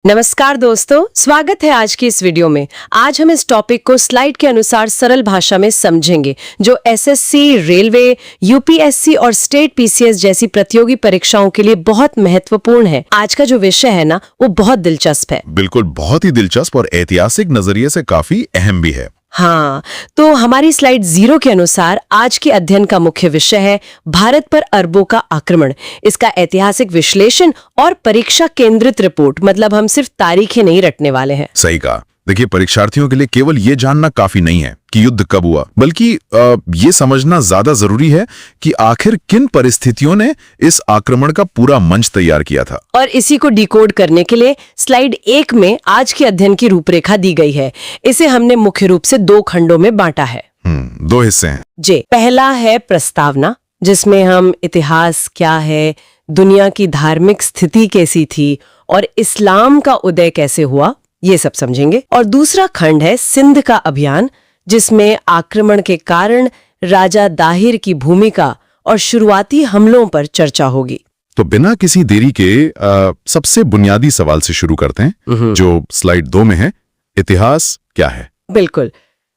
नमस्कार दोस्तों, स्वागत है आज की इस वीडियो में। आज हम इस टॉपिक को स्लाइड के अनुसार सरल भाषा में समझेंगे, जो एसएससी, रेलवे, यूपीएससी और स्टेट पीसीएस जैसी प्रतियोगी परीक्षाओं के लिए बहुत महत्वपूर्ण है। आज का जो विषय है ना, वो बहुत दिलचस्प है। बिल्कुल, बहुत ही दिलचस्प और ऐतिहासिक नजरिए से काफी अहम भी है। हाँ, तो हमारी स्लाइड 0 के अनुसार आज के अध्ययन का मुख्य विषय है भारत पर अरबों का आक्रमण, इसका ऐतिहासिक विश्लेषण और परीक्षा केंद्रित रिपोर्ट। मतलब हम सिर्फ तारीखें नहीं रटने वाले हैं। सही कहा। देखिए, परीक्षार्थियों के लिए केवल ये जानना काफी नहीं है कि युद्ध कब हुआ, बल्कि ये समझना ज्यादा जरूरी है कि आखिर किन परिस्थितियों ने इस आक्रमण का पूरा मंच तैयार किया था। और इसी को डिकोड करने के लिए स्लाइड 1 में आज के अध्ययन की रूपरेखा दी गई है। इसे हमने मुख्य रूप से 2 खंडों में बांटा है। 2 हिस्से हैं जी। पहला है प्रस्तावना, जिसमें हम इतिहास क्या है, दुनिया की धार्मिक स्थिति कैसी थी और इस्लाम का उदय कैसे हुआ, ये सब समझेंगे। और दूसरा खंड है सिंध का अभियान, जिसमें आक्रमण के कारण, राजा दाहिर की भूमिका और शुरुआती हमलों पर चर्चा होगी। तो बिना किसी देरी के सबसे बुनियादी सवाल से शुरू करते हैं, जो स्लाइड 2 में है। इतिहास क्या है? बिल्कुल,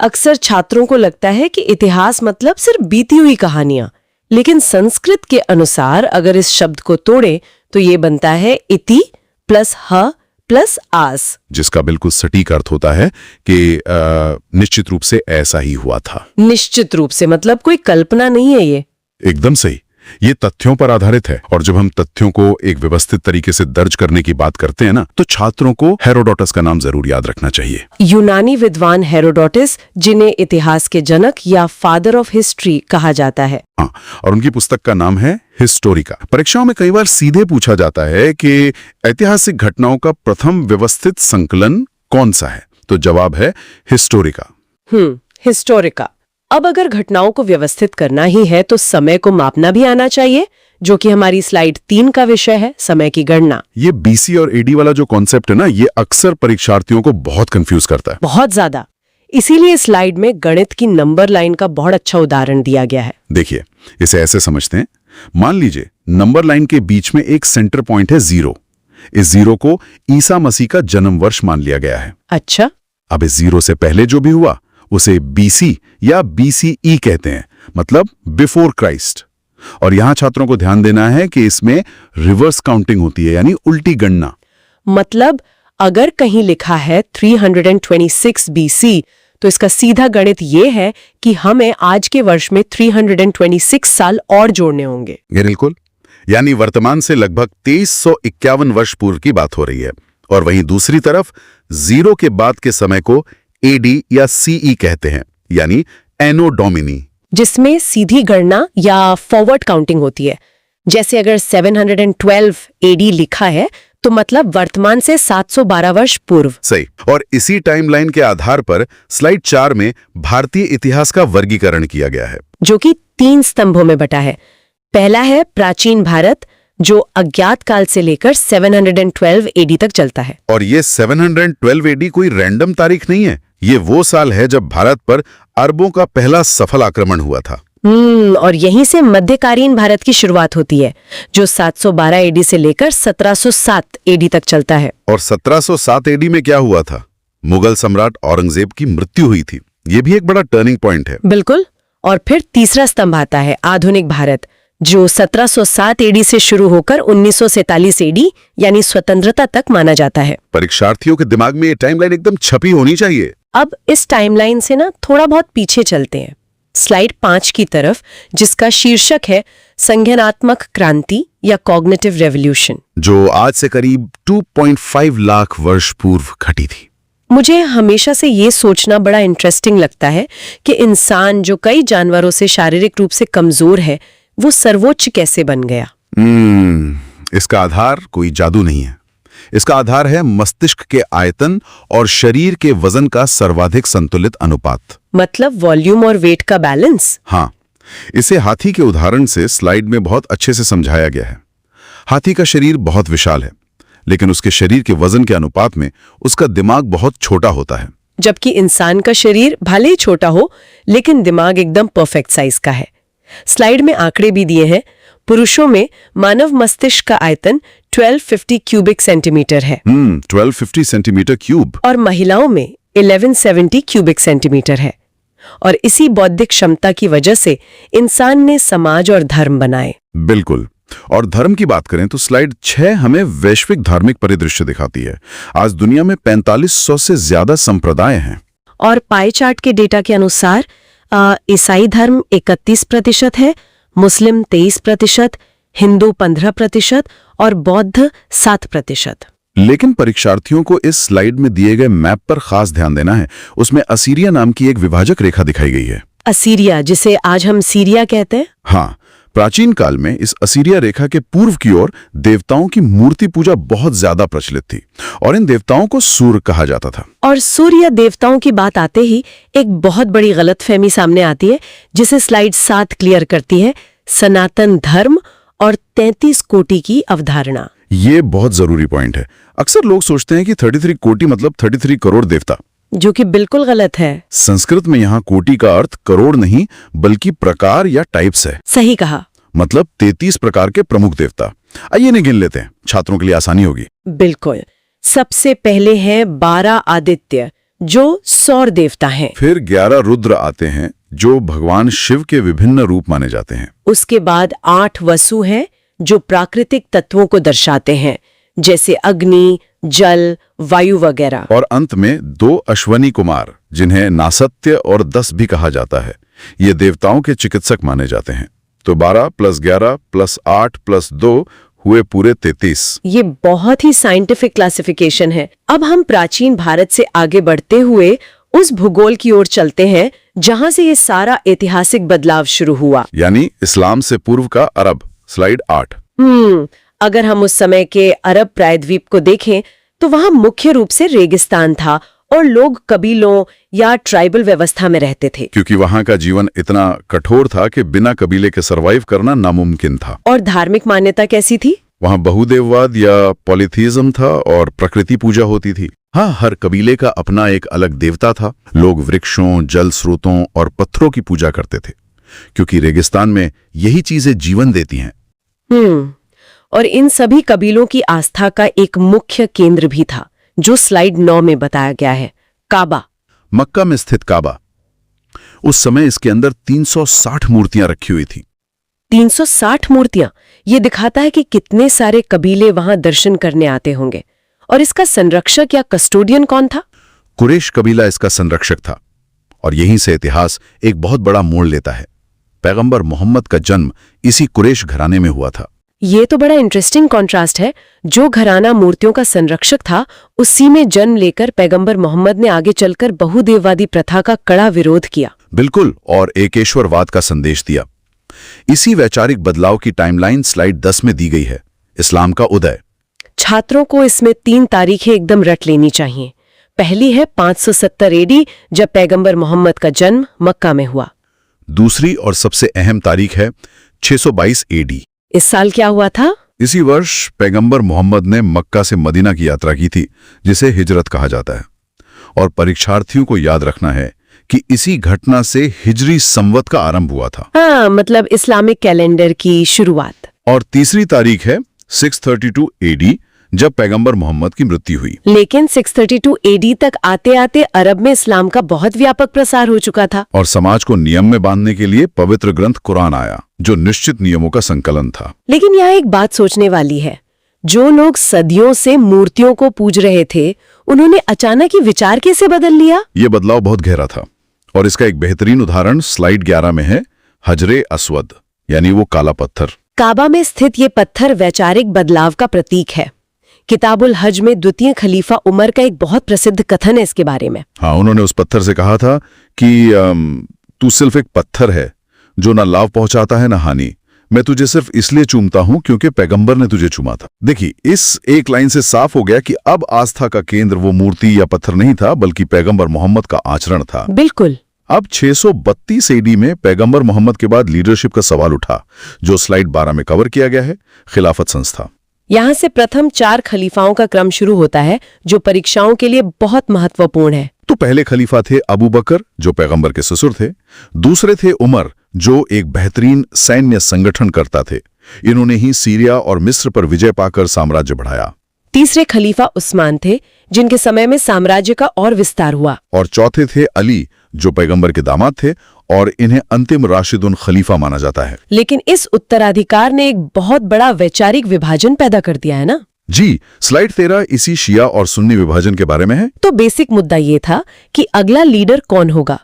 अक्सर छात्रों को लगता है कि इतिहास मतलब सिर्फ बीती हुई कहानियां, लेकिन संस्कृत के अनुसार अगर इस शब्द को तोड़े तो ये बनता है इति प्लस ह प्लस आस, जिसका बिल्कुल सटीक अर्थ होता है कि निश्चित रूप से ऐसा ही हुआ था। निश्चित रूप से मतलब कोई कल्पना नहीं है ये। एकदम सही, ये तथ्यों पर आधारित है। और जब हम तथ्यों को एक व्यवस्थित तरीके से दर्ज करने की बात करते हैं ना, तो छात्रों को हेरोडोटस का नाम जरूर याद रखना चाहिए। यूनानी विद्वान हेरोडोटस, जिन्हें इतिहास के जनक या फादर ऑफ हिस्ट्री कहा जाता है। हाँ, और उनकी पुस्तक का नाम है हिस्टोरिका। परीक्षाओं में कई बार सीधे पूछा जाता है कि ऐतिहासिक घटनाओं का प्रथम व्यवस्थित संकलन कौन सा है, तो जवाब है हिस्टोरिका। हिस्टोरिका। अब अगर घटनाओं को व्यवस्थित करना ही है तो समय को मापना भी आना चाहिए, जो कि हमारी स्लाइड 3 का विषय है, समय की गणना। ये बीसी और एडी वाला जो कॉन्सेप्ट है ना, ये अक्सर परीक्षार्थियों को बहुत कंफ्यूज करता है। बहुत ज्यादा। इसीलिए स्लाइड में गणित की नंबर लाइन का बहुत अच्छा उदाहरण दिया गया है। देखिए, इसे ऐसे समझते हैं। मान लीजिए नंबर लाइन के बीच में एक सेंटर पॉइंट है 0। इस 0 को ईसा मसीह का जन्म वर्ष मान लिया गया है। अच्छा। अब इस 0 से पहले जो भी हुआ उसे बीसी या बीसीई कहते हैं, मतलब बिफोर क्राइस्ट। और यहां छात्रों को ध्यान देना है कि इसमें रिवर्स काउंटिंग होती है, यानी उल्टी गणना। मतलब अगर कहीं लिखा है 326 बीसी, तो इसका सीधा गणित ये है कि हमें आज के वर्ष में 326 साल और जोड़ने होंगे। बिल्कुल, यानी वर्तमान से लगभग 2351 वर्ष पूर्व की बात हो रही है। और वहीं दूसरी तरफ 0 के बाद के समय को एडी या सीई कहते हैं, यानी एनो डोमिनी, जिसमें सीधी गणना या फॉरवर्ड काउंटिंग होती है। जैसे अगर 712 एडी लिखा है तो मतलब वर्तमान से 712 वर्ष पूर्व। सही। और इसी टाइमलाइन के आधार पर स्लाइड 4 में भारतीय इतिहास का वर्गीकरण किया गया है, जो कि 3 स्तंभों में बटा है। पहला है प्राचीन भारत, जो अज्ञात काल से लेकर 712 एडी तक चलता है। और ये 712 एडी कोई रैंडम तारीख नहीं है। ये वो साल है जब भारत पर अरबों का पहला सफल आक्रमण हुआ था। और यहीं से मध्यकालीन भारत की शुरुआत होती है, जो 712 एडी से लेकर 1707 एडी तक चलता है। और 1707 एडी में क्या हुआ था? मुगल सम्राट औरंगजेब की मृत्यु हुई थी। ये भी एक बड़ा टर्निंग पॉइंट है। बिल्कुल। और फिर तीसरा स्तंभ आता है आधुनिक भारत, जो 1707 एडी से शुरू होकर 1947 एडी यानी स्वतंत्रता तक माना जाता है। परीक्षार्थियों के दिमाग में ये टाइमलाइन एकदम छपी होनी चाहिए। अब इस टाइमलाइन से ना थोड़ा बहुत पीछे चलते हैं, स्लाइड 5 की तरफ, जिसका शीर्षक है संज्ञानात्मक क्रांति या कॉग्निटिव रेवोल्यूशन, जो आज से करीब 2.5 लाख वर्ष पूर्व घटी थी। मुझे हमेशा से ये सोचना बड़ा इंटरेस्टिंग लगता है कि इंसान, जो कई जानवरों से शारीरिक रूप से कमजोर है, वो सर्वोच्च कैसे बन गया। इसका आधार कोई जादू नहीं है। इसका आधार है मस्तिष्क के आयतन और शरीर के वजन का सर्वाधिक संतुलित अनुपात, मतलब वॉल्यूम और वेट का बैलेंस। हाँ, इसे हाथी के उदाहरण से स्लाइड में बहुत अच्छे से समझाया गया है। हाथी का शरीर बहुत विशाल है, लेकिन उसके शरीर के वजन के अनुपात में उसका दिमाग बहुत छोटा होता है। जबकि इंसान का शरीर भले ही छोटा हो, लेकिन दिमाग एकदम परफेक्ट साइज का है। स्लाइड में आंकड़े भी दिए हैं। पुरुषों में मानव मस्तिष्क का आयतन 1250 क्यूबिक सेंटीमीटर है 1250 सेंटीमीटर क्यूब। और महिलाओं में 1170 क्यूबिक सेंटीमीटर है। और इसी बौद्धिक क्षमता की वजह से इंसान ने समाज और धर्म बनाए। बिल्कुल। और धर्म की बात करें तो स्लाइड 6 हमें वैश्विक धार्मिक परिदृश्य दिखाती है। आज दुनिया में 4500 से ज्यादा संप्रदाय हैं। और पाई चार्ट के डेटा के अनुसार ईसाई धर्म 31% है, मुस्लिम 23%, हिंदू 15% और बौद्ध 7%। लेकिन परीक्षार्थियों को इस स्लाइड में दिए गए मैप पर खास ध्यान देना है। उसमें असीरिया नाम की एक विभाजक रेखा दिखाई गई है। असीरिया, जिसे आज हम सीरिया कहते हैं। हाँ, प्राचीन काल में इस असीरिया रेखा के पूर्व की ओर देवताओं की मूर्ति पूजा बहुत ज्यादा प्रचलित थी और इन देवताओं को सूर्य कहा जाता था। और सूर्य देवताओं की बात आते ही एक बहुत बड़ी गलतफहमी सामने आती है, जिसे स्लाइड 7 क्लियर करती है, सनातन धर्म और 33 कोटि की अवधारणा। ये बहुत जरूरी पॉइंट है। अक्सर लोग सोचते हैं कि 33 कोटि मतलब 33 करोड़ देवता, जो कि बिल्कुल गलत है। संस्कृत में यहाँ कोटि का अर्थ करोड़ नहीं बल्कि प्रकार या टाइप्स है। सही कहा। मतलब 33 प्रकार के प्रमुख देवता। आइए इन्हें गिन लेते हैं, छात्रों के लिए आसानी होगी। बिल्कुल। सबसे पहले हैं 12 आदित्य, जो सौर देवता हैं। फिर 11 रुद्र आते हैं, जो भगवान शिव के विभिन्न रूप माने जाते हैं। उसके बाद 8 वसु हैं, जो प्राकृतिक तत्वों को दर्शाते हैं, जैसे अग्नि, जल, वायु वगैरह। और अंत में 2 अश्वनी कुमार, जिन्हें नासत्य और 10 भी कहा जाता है। ये देवताओं के चिकित्सक माने जाते हैं। तो 12 + 11 + 8 + 2 हुए पूरे 33। ये बहुत ही साइंटिफिक क्लासिफिकेशन है। अब हम प्राचीन भारत से आगे बढ़ते हुए उस भूगोल की ओर चलते हैं जहां से ये सारा ऐतिहासिक बदलाव शुरू हुआ, यानी इस्लाम से पूर्व का अरब। स्लाइड 8। अगर हम उस समय के अरब प्रायद्वीप को देखें तो वहां मुख्य रूप से रेगिस्तान था और लोग कबीलों या ट्राइबल व्यवस्था में रहते थे, क्योंकि वहां का जीवन इतना कठोर था कि बिना कबीले के सरवाइव करना नामुमकिन था। और धार्मिक मान्यता कैसी थी? वहां बहुदेववाद या पॉलीथीइज्म था और प्रकृति पूजा होती थी। हाँ, हर कबीले का अपना एक अलग देवता था। लोग वृक्षों, जल स्रोतों और पत्थरों की पूजा करते थे, क्योंकि रेगिस्तान में यही चीजें जीवन देती हैं। और इन सभी कबीलों की आस्था का एक मुख्य केंद्र भी था, जो स्लाइड 9 में बताया गया है, काबा। मक्का में स्थित काबा। उस समय इसके अंदर 360 मूर्तियां रखी हुई थी। 360 मूर्तियां। ये दिखाता है कि कितने सारे कबीले वहां दर्शन करने आते होंगे। और इसका संरक्षक या कस्टोडियन कौन था? कुरैश कबीला इसका संरक्षक था। और यहीं से इतिहास एक बहुत बड़ा मोड़ लेता है। पैगंबर मोहम्मद का जन्म इसी कुरैश घराने में हुआ था। ये तो बड़ा इंटरेस्टिंग कॉन्ट्रास्ट है। जो घराना मूर्तियों का संरक्षक था, उसी में जन्म लेकर पैगंबर मोहम्मद ने आगे चलकर बहुदेववादी प्रथा का कड़ा विरोध किया। बिल्कुल, और एकेश्वरवाद का संदेश दिया। इसी वैचारिक बदलाव की टाइमलाइन स्लाइड 10 में दी गई है। इस्लाम का उदय। छात्रों को इसमें 3 तारीखें एकदम रट लेनी चाहिए। पहली है 570 AD, जब पैगंबर मोहम्मद का जन्म मक्का में हुआ। दूसरी और सबसे अहम तारीख है 622 AD। इस साल क्या हुआ था? इसी वर्ष पैगंबर मोहम्मद ने मक्का से मदीना की यात्रा की थी, जिसे हिजरत कहा जाता है। और परीक्षार्थियों को याद रखना है कि इसी घटना से हिजरी संवत का आरंभ हुआ था। हाँ, मतलब इस्लामिक कैलेंडर की शुरुआत। और तीसरी तारीख है 632 AD, जब पैगंबर मोहम्मद की मृत्यु हुई। लेकिन 632 AD तक आते आते अरब में इस्लाम का बहुत व्यापक प्रसार हो चुका था। और समाज को नियम में बांधने के लिए पवित्र ग्रंथ कुरान आया, जो निश्चित नियमों का संकलन था। लेकिन यहाँ एक बात सोचने वाली है। जो लोग सदियों से मूर्तियों को पूज रहे थे, उन्होंने अचानक ही विचार कैसे बदल लिया? ये बदलाव बहुत गहरा था और इसका एक बेहतरीन उदाहरण स्लाइड 11 में है। हजरे अस्वद, यानी वो काला पत्थर। काबा में स्थित ये पत्थर वैचारिक बदलाव का प्रतीक है। किताबुल हज में द्वितीय खलीफा उमर का एक बहुत प्रसिद्ध कथन है इसके बारे में। हाँ, उन्होंने उस पत्थर से कहा था कि तू सिर्फ एक पत्थर है जो ना लाभ पहुंचाता है ना हानि। मैं तुझे सिर्फ इसलिए चूमता हूं क्योंकि पैगंबर ने तुझे चूमा था। देखिए, इस एक लाइन से साफ हो गया कि अब आस्था का केंद्र वो मूर्ति या पत्थर नहीं था, बल्कि पैगंबर मोहम्मद का आचरण था। बिल्कुल। अब 632 AD में पैगंबर मोहम्मद के बाद लीडरशिप का सवाल उठा, जो स्लाइड 12 में कवर किया गया है, खिलाफत संस्था। यहाँ से प्रथम 4 खलीफाओं का क्रम शुरू होता है, जो परीक्षाओं के लिए बहुत महत्वपूर्ण है। तो पहले खलीफा थे अबू बकर, जो पैगंबर के ससुर थे। दूसरे थे उमर, जो एक बेहतरीन सैन्य संगठन करता थे। इन्होंने ही सीरिया और मिस्र पर विजय पाकर साम्राज्य बढ़ाया। तीसरे खलीफा उस्मान थे, जिनके समय में साम्राज्य का और विस्तार हुआ। और चौथे थे अली, जो पैगंबर के दामाद थे और इन्हें अंतिम राशिदुन खलीफा माना जाता है। लेकिन इस उत्तराधिकार ने एक बहुत बड़ा वैचारिक विभाजन पैदा कर दिया है ना? जी, स्लाइड 13 इसी शिया और सुन्नी विभाजन के बारे में है। तो बेसिक मुद्दा ये था कि अगला लीडर कौन होगा।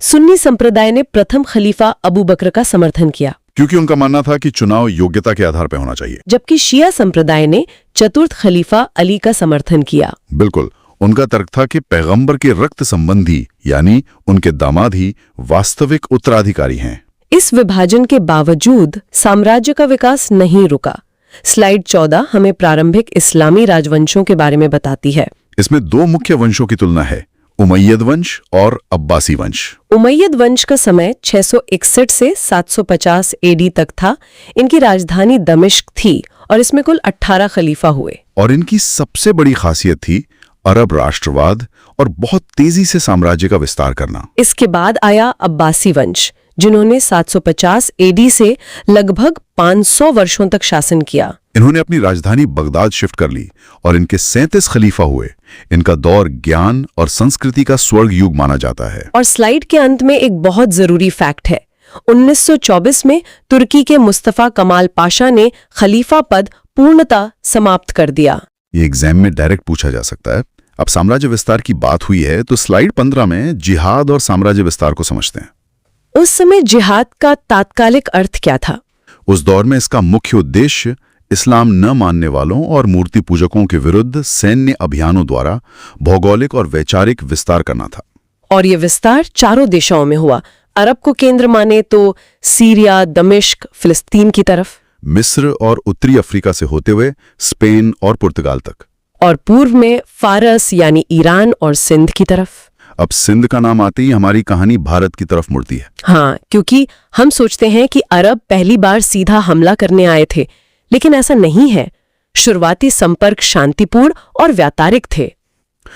सुन्नी संप्रदाय ने प्रथम खलीफा अबू बकर का समर्थन किया, क्योंकि उनका मानना था कि चुनाव योग्यता के आधार पर होना चाहिए। जबकि शिया संप्रदाय ने चतुर्थ खलीफा अली का समर्थन किया। बिल्कुल, उनका तर्क था कि पैगंबर के रक्त संबंधी यानी उनके दामाद ही वास्तविक उत्तराधिकारी हैं। इस विभाजन के बावजूद साम्राज्य का विकास नहीं रुका। स्लाइड 14 हमें प्रारंभिक इस्लामी राजवंशों के बारे में बताती है। इसमें दो मुख्य वंशों की तुलना है, उमैयद वंश और अब्बासी वंश। उमैयद वंश का समय 661 से 750 एडी तक था। इनकी राजधानी दमिश्क थी और इसमें कुल 18 खलीफा हुए। और इनकी सबसे बड़ी खासियत थी अरब राष्ट्रवाद और बहुत तेजी से साम्राज्य का विस्तार करना। इसके बाद आया अब्बासी वंश, जिन्होंने 750 एडी से लगभग 500 वर्षों तक शासन किया। इन्होंने अपनी राजधानी बगदाद शिफ्ट कर ली और इनके 37 खलीफा हुए। इनका दौर ज्ञान और संस्कृति का स्वर्ग युग माना जाता है। और स्लाइड के अंत में एक बहुत जरूरी फैक्ट है। 1924 में तुर्की के मुस्तफा कमाल पाशा ने खलीफा पद पूर्णतः समाप्त कर दिया। ये एग्जाम में डायरेक्ट पूछा जा सकता है। अब साम्राज्य विस्तार की बात हुई है तो स्लाइड 15 में जिहाद और साम्राज्य विस्तार को समझते हैं। उस समय जिहाद का तात्कालिक अर्थ क्या था? उस दौर में इसका मुख्य उद्देश्य इस्लाम न मानने वालों और मूर्ति पूजकों के विरुद्ध सैन्य अभियानों द्वारा भौगोलिक और वैचारिक विस्तार करना था। और ये विस्तार चारों दिशाओं में हुआ। अरब को केंद्र माने तो सीरिया, दमिश्क, फिलिस्तीन की तरफ, मिस्र और उत्तरी अफ्रीका से होते हुए स्पेन और पुर्तगाल तक, और पूर्व में फारस यानी ईरान और सिंध की तरफ। अब सिंध का नाम आते ही हमारी कहानी भारत की तरफ मुड़ती है। हाँ, क्योंकि हम सोचते हैं कि अरब पहली बार सीधा हमला करने आए थे, लेकिन ऐसा नहीं है। शुरुआती संपर्क शांतिपूर्ण और व्यापारिक थे।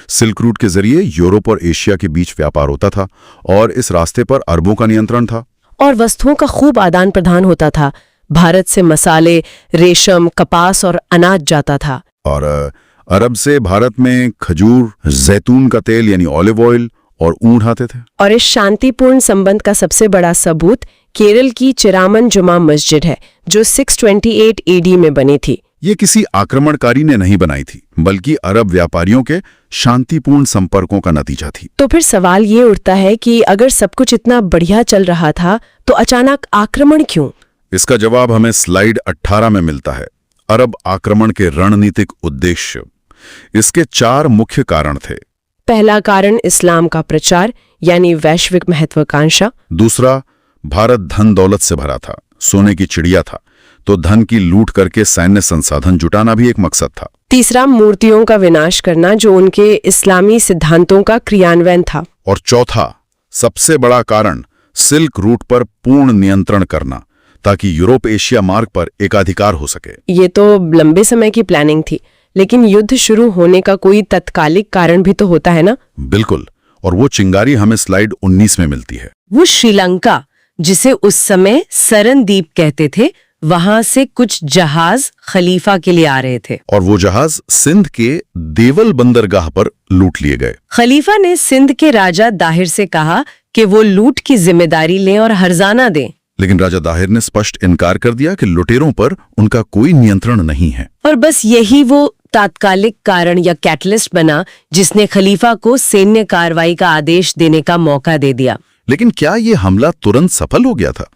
सिल्क रूट के जरिए यूरोप और एशिया के बीच व्यापार होता था और इस रास्ते पर अरबों का नियंत्रण था। और वस्तुओं का खूब आदान प्रदान होता था। भारत से मसाले, रेशम, कपास और अनाज जाता था। और अरब से भारत में खजूर, जैतून का तेल यानी ऑलिव ऑयल और ऊंट आते थे। और इस शांतिपूर्ण संबंध का सबसे बड़ा सबूत केरल की चिरामन जुमा मस्जिद है, जो 628 एडी में बनी थी। ये किसी आक्रमणकारी ने नहीं बनाई थी, बल्कि अरब व्यापारियों के शांतिपूर्ण संपर्कों का नतीजा थी। तो फिर सवाल ये उठता है कि अगर सब कुछ इतना बढ़िया चल रहा था तो अचानक आक्रमण क्यों? इसका जवाब हमें स्लाइड 18 में मिलता है। अरब आक्रमण के रणनीतिक उद्देश्य। इसके 4 मुख्य कारण थे। पहला कारण इस्लाम का प्रचार यानी वैश्विक महत्वाकांक्षा। दूसरा, भारत धन दौलत से भरा था, सोने की चिड़िया था, तो धन की लूट करके सैन्य संसाधन जुटाना भी एक मकसद था। तीसरा, मूर्तियों का विनाश करना, जो उनके इस्लामी सिद्धांतों का क्रियान्वयन था। और चौथा, सबसे बड़ा कारण, सिल्क रूट पर पूर्ण नियंत्रण करना, ताकि यूरोप एशिया मार्ग पर एकाधिकार हो सके। ये तो लंबे समय की प्लानिंग थी, लेकिन युद्ध शुरू होने का कोई तत्कालिक कारण भी तो होता है ना? बिल्कुल, और वो चिंगारी हमें स्लाइड 19 में मिलती है। वो श्रीलंका, जिसे उस समय सरन द्वीप कहते थे, वहां से कुछ जहाज खलीफा के लिए आ रहे थे। और वो जहाज सिंध के देवल बंदरगाह पर लूट लिए गए। खलीफा ने सिंध के राजा दाहिर से कहा कि वो लूट की जिम्मेदारी लें और हर्जाना दें। लेकिन राजा दाहिर ने स्पष्ट इनकार कर दिया कि लुटेरों पर उनका कोई नियंत्रण नहीं है। और बस यही वो तात्कालिक कारण या कैटलिस्ट बना जिसने खलीफा को सैन्य कार्रवाई का आदेश देने का मौका दे दिया। लेकिन क्या ये हमला तुरंत सफल हो गया था?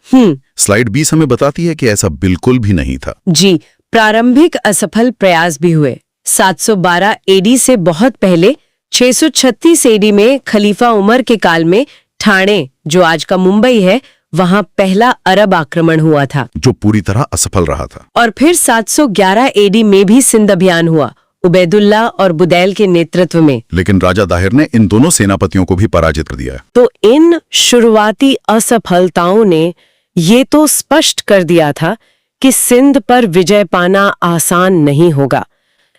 स्लाइड 20 हमें बताती है कि ऐसा बिल्कुल भी नहीं था। जी, प्रारंभिक असफल प्रयास भी हुए। 712 एडी से बहुत पहले 636 एडी में खलीफा उमर के काल में ठाणे, जो आज का मुंबई है, वहां पहला अरब आक्रमण हुआ था, जो पूरी तरह असफल रहा था। और फिर 711 एडी में भी सिंध अभियान हुआ, उबैदुल्ला और बुदैल के नेतृत्व में। लेकिन राजा दाहिर ने इन दोनों सेनापतियों को भी पराजित कर दिया। तो इन शुरुआती असफलताओं ने ये तो स्पष्ट कर दिया था कि सिंध पर विजय पाना आसान नहीं होगा।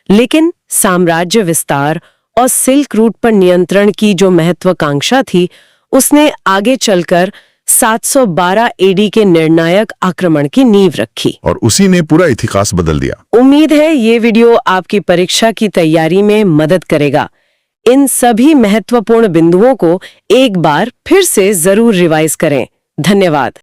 लेकिन साम्राज्य विस्तार और सिल्क रूट पर नियंत्रण की जो महत्वाकांक्षा थी, उसने आगे चलकर 712 एडी के निर्णायक आक्रमण की नींव रखी। और उसी ने पूरा इतिहास बदल दिया। उम्मीद है ये वीडियो आपकी परीक्षा की तैयारी में मदद करेगा। इन सभी महत्वपूर्ण बिंदुओं को एक बार फिर से जरूर रिवाइज करें। धन्यवाद।